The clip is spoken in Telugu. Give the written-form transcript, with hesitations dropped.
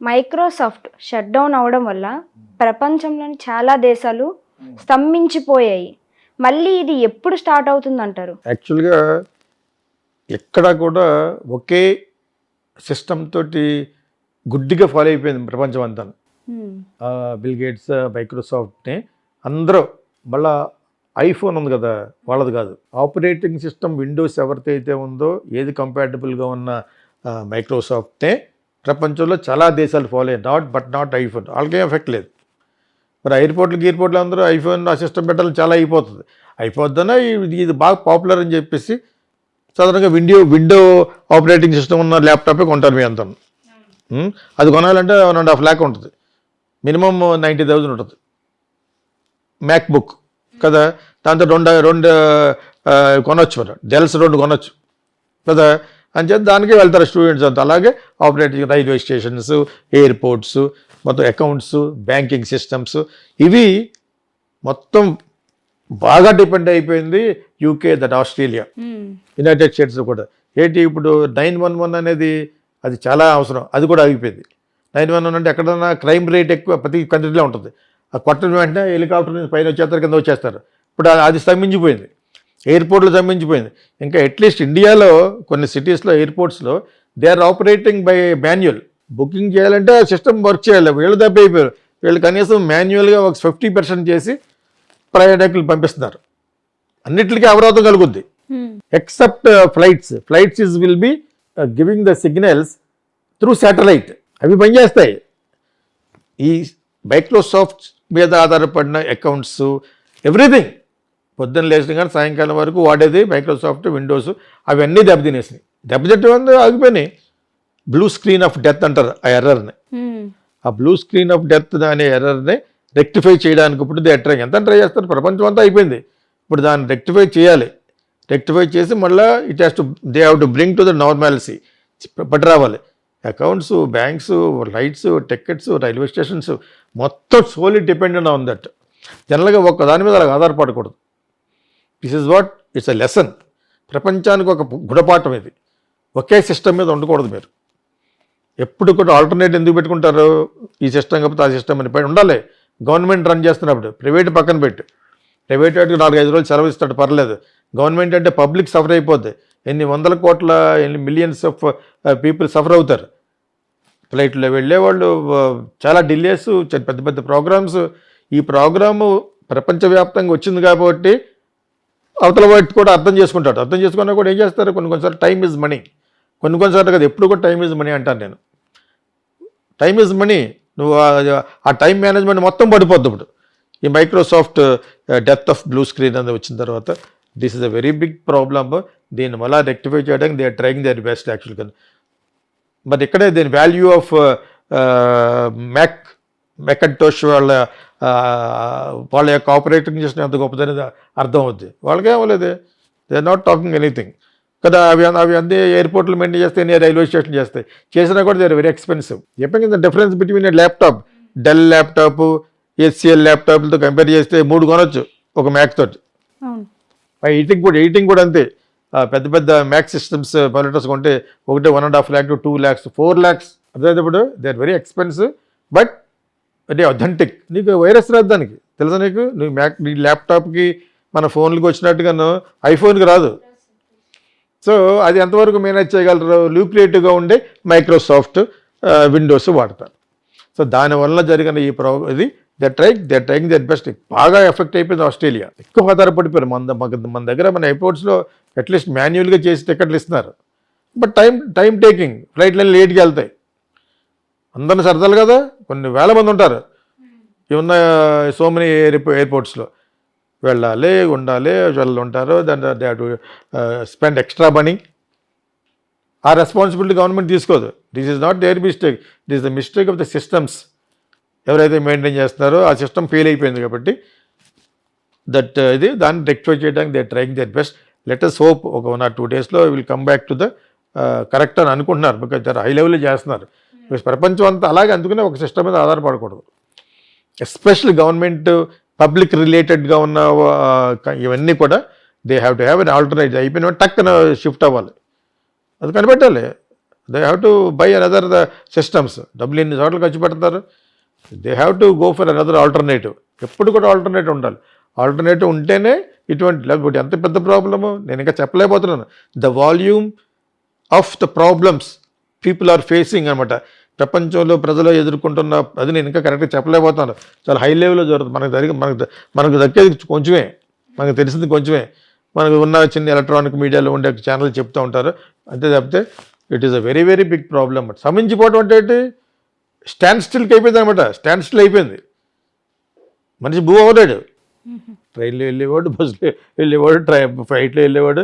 మైక్రోసాఫ్ట్ షట్ డౌన్ అవడం వల్ల ప్రపంచంలోని చాలా దేశాలు స్తంభించిపోయాయి. మళ్ళీ ఇది ఎప్పుడు స్టార్ట్ అవుతుంది అంటారు? యాక్చువల్గా ఎక్కడ కూడా ఒకే సిస్టమ్ తోటి గుడ్డిగా ఫాలో అయిపోయింది ప్రపంచం అంతా. బిల్ గేట్స్, మైక్రోసాఫ్ట్ని అందరూ మళ్ళా ఐఫోన్ ఉంది కదా వాళ్ళది కాదు, ఆపరేటింగ్ సిస్టమ్ విండోస్ ఎవరికైతే ఉందో ఏది కంపాటబుల్గా ఉన్న మైక్రోసాఫ్ట్నే ప్రపంచంలో చాలా దేశాలు ఫాలో అయ్యాయి. నాట్ ఐఫోన్, వాళ్ళకేం ఎఫెక్ట్ లేదు. మరి ఎయిర్పోర్ట్లు అందరూ ఐఫోన్ ఆ సిస్టమ్ పెట్టాలని చాలా అయిపోద్దన ఇది బాగా పాపులర్ అని చెప్పేసి సాధారణంగా విండో ఆపరేటింగ్ సిస్టమ్ ఉన్న ల్యాప్టాపే కొంటారు మీ అంతా. అది కొనాలంటే 1.5 lakh ఉంటుంది, మినిమం 90,000 ఉంటుంది. మ్యాక్ బుక్ కదా, దాంతో రెండు కొనొచ్చు, మరి డెల్స్ 2 కొనొచ్చు కదా. అని చెప్పి దానికే వెళ్తారు స్టూడెంట్స్ అంతా. అలాగే ఆపరేటింగ్ రైల్వే స్టేషన్స్, ఎయిర్పోర్ట్స్, మొత్తం అకౌంట్స్, బ్యాంకింగ్ సిస్టమ్స్, ఇవి మొత్తం బాగా డిపెండ్ అయిపోయింది UK, that Australia, United states కూడా. ఏంటి ఇప్పుడు 911 అనేది అది చాలా అవసరం, అది కూడా ఆగిపోయింది. 911 అంటే ఎక్కడన్నా క్రైమ్ రేట్ ఎక్కువ ప్రతి కంట్రీలో ఉంటుంది. ఆ కొట్టడం వెంటనే హెలికాప్టర్ నుంచి పైన వచ్చేస్తారు, కింద వచ్చేస్తారు. ఇప్పుడు అది స్తంభించిపోయింది, ఎయిర్పోర్ట్లు స్తంభించిపోయింది. ఇంకా అట్లీస్ట్ ఇండియాలో కొన్ని సిటీస్లో ఎయిర్పోర్ట్స్లో they are operating by manual. Booking చేయాలంటే ఆ సిస్టమ్ వర్క్ చేయాలి. వీళ్ళు దెబ్బ అయిపోయారు. వీళ్ళు కనీసం మాన్యువల్గా ఒక 50% చేసి ప్రయాణికులు పంపిస్తున్నారు. అన్నిటికీ అవరోధం కలుగుద్ది except flights will be giving the signals through satellite. అవి పనిచేస్తాయి. ఈ మైక్రోసాఫ్ట్ మీద ఆధారపడిన అకౌంట్స్, ఎవ్రీథింగ్, పొద్దున్న లేచిన కానీ సాయంకాలం వరకు వాడేది మైక్రోసాఫ్ట్, విండోస్, అవన్నీ దెబ్బతినేసినాయి. దెబ్బతిట్టడం ఆగిపోయినాయి. బ్లూ స్క్రీన్ ఆఫ్ డెత్ అంటారు ఆ ఎర్రర్ని. ఆ బ్లూ స్క్రీన్ ఆఫ్ డెత్ అనే ఎర్రర్ని రెక్టిఫై చేయడానికి ఇప్పుడు ఎంత ట్రై చేస్తారు, ప్రపంచం అంతా అయిపోయింది. ఇప్పుడు దాన్ని రెక్టిఫై చేయాలి. రెక్టిఫై చేసి మళ్ళీ they have to bring to the normality పట్టి రావాలి. Accounts, banks, lights, tickets, railway stations మొత్తం సోలీ డిపెండెంట్ ఆన్ దట్. జనరల్గా ఒక్క దాని మీద అలా ఆధారపడకూడదు. This is what it's a lesson. ప్రపంచానికి ఒక గుణపాఠం ఇది. ఒకే సిస్టమ్ మీద ఉండకూడదు. మీరు ఎప్పుడు కూడా ఆల్టర్నేట్ ఎందుకు పెట్టుకుంటారు? ఈ సిస్టమ్ కాకపోతే ఆ సిస్టమ్ అని ఉండాలి. గవర్నమెంట్ రన్ చేస్తున్నప్పుడు ప్రైవేట్ పక్కన పెట్టు. ప్రైవేట్ వాటికి 4-5 రోజులు సెలవు ఇస్తాడు, పర్లేదు. గవర్నమెంట్ అంటే పబ్లిక్ సఫర్ అయిపోద్ది. ఎన్ని వందల కోట్ల, ఎన్ని మిలియన్స్ ఆఫ్ పీపుల్ సఫర్ అవుతారు. ఫ్లైట్లో వెళ్ళేవాళ్ళు, చాలా డిలేస్, పెద్ద పెద్ద ప్రోగ్రామ్స్. ఈ ప్రోగ్రాము ప్రపంచవ్యాప్తంగా వచ్చింది కాబట్టి అవతల వాటి కూడా అర్థం చేసుకుంటాడు. అర్థం చేసుకున్నా కూడా ఏం చేస్తారు, కొన్నిసార్లు టైం ఈజ్ మనీ. కొన్నిసార్లు కదా, ఎప్పుడు కూడా టైం ఈజ్ మనీ అంటాను నేను. Time is money. నువ్వు ఆ టైం మేనేజ్మెంట్ మొత్తం పడిపోద్ది. ఇప్పుడు ఈ Microsoft death of blue screen అనేది వచ్చిన తర్వాత this is a very big problem. దీన్ని మళ్ళీ రెక్టిఫై చేయడానికి they are trying their best యాక్చువల్గా. బట్ ఇక్కడే దీని వాల్యూ ఆఫ్ మ్యాకింటోష్ వాళ్ళ యొక్క ఆపరేటింగ్ సిస్టమ్ ఎంత గొప్పదనేది అర్థం అవుద్ది. వాళ్ళకేం అవ్వలేదు, they are not talking anything కదా. అవి అన్ని ఎయిర్పోర్ట్లు మెయింటైన్ చేస్తాయి, అన్ని రైల్వే స్టేషన్ చేస్తాయి. చేసినా కూడా దే ఆర్ వెరీ ఎక్స్పెన్సివ్. చెప్పాను కదా, difference between a laptop, Dell laptop, HCL ల్యాప్టాప్లతో కంపేర్ చేస్తే 3 కొనొచ్చు ఒక మ్యాక్ తోటి. ఎడిటింగ్ కూడా అంతే. పెద్ద పెద్ద మ్యాక్ సిస్టమ్స్ పాలిటర్స్ కొంటే ఒకటే 1.5 lakh to 2 lakhs, 4 lakhs. అర్థమైనప్పుడు they are very expensive, but అంటే అథెంటిక్. నీకు వైరస్ రాదు దానికి, తెలుసా నీకు? నువ్వు నీ ల్యాప్టాప్కి మన ఫోన్లకి వచ్చినట్టుగాను ఐఫోన్కి రాదు. సో అది ఎంతవరకు మేనేజ్ చేయగలరు? లూక్రియేటివ్గా ఉండే మైక్రోసాఫ్ట్ విండోస్ వాడతారు. సో దానివల్ల జరిగిన ఈ ఇది దే ట్రైయింగ్ దట్ బెస్ట్. బాగా ఎఫెక్ట్ అయిపోయింది ఆస్ట్రేలియా. ఎక్కువ ఆధారపడిపోయారు. మన దగ్గర మన ఎయిర్పోర్ట్స్లో అట్లీస్ట్ మాన్యువల్గా చేసి టికెట్లు ఇస్తున్నారు, బట్ టైం టేకింగ్. ఫ్లైట్లు లేట్గా వెళ్తాయి. అందరిని సరదాలు కదా, కొన్ని వేల మంది ఉంటారు. ఏమన్నా సో మెనీ ఎయిర్పోర్ట్స్లో వెళ్ళాలి, ఉండాలి, వాళ్ళు ఉంటారు. దాని they have to spend extra money. ఆ రెస్పాన్సిబిలిటీ గవర్నమెంట్ తీసుకోదు. This is not their mistake, this is the mistake of the systems. ఎవరైతే మెయింటైన్ చేస్తున్నారో ఆ సిస్టమ్ ఫెయిల్ అయిపోయింది కాబట్టి దాన్ని రెక్టిఫై చేయడానికి they trying their best. Let us hope ఒక 1 or 2 daysలో will come back to the correct అని అనుకుంటున్నారు. బికాజ్ చాలా హై లెవెల్లో చేస్తున్నారు. బికాజ్ ప్రపంచం అంతా అలాగే, అందుకనే ఒక సిస్టమ్ మీద ఆధారపడకూడదు. ఎస్పెషల్లీ గవర్నమెంట్ పబ్లిక్ రిలేటెడ్గా ఉన్న ఇవన్నీ కూడా they have to have an alternative. అయిపోయిన టక్కన షిఫ్ట్ అవ్వాలి, అది కనిపెట్టాలి. They have to buy another systems. డబ్బులు ఎన్ని చోట్ల ఖర్చు పెడతారు. They have to go for another alternative. ఎప్పుడు కూడా ఆల్టర్నేటివ్ ఉండాలి. ఆల్టర్నేటివ్ ఉంటేనే ఇటువంటి, లేకపోతే ఎంత పెద్ద ప్రాబ్లము నేను ఇంకా చెప్పలేకపోతున్నాను. The volume of the problems people are facing అనమాట. ప్రపంచంలో ప్రజలు ఎదుర్కొంటున్న అది నేను ఇంకా కరెక్ట్గా చెప్పలేకపోతున్నాను. చాలా హై లెవెల్లో జరుగుతుంది. మనకు దక్కేది కొంచెమే, మనకు తెలిసింది కొంచెమే. మనకు ఉన్న చిన్న ఎలక్ట్రానిక్ మీడియాలో ఉండే ఛానల్ చెప్తూ ఉంటారు అంతే తప్పితే it is a very very big problem. సమించిపోవటం అంటే ఏంటి? స్టాండ్ స్టిల్కి అయిపోయింది అనమాట. స్టాండ్ స్టిల్ అయిపోయింది. మనిషి మూవ్ అవ్వలేడు. ట్రైన్లో వెళ్ళేవాడు, బస్సులో వెళ్ళేవాడు, ఫ్లైట్లో వెళ్ళేవాడు,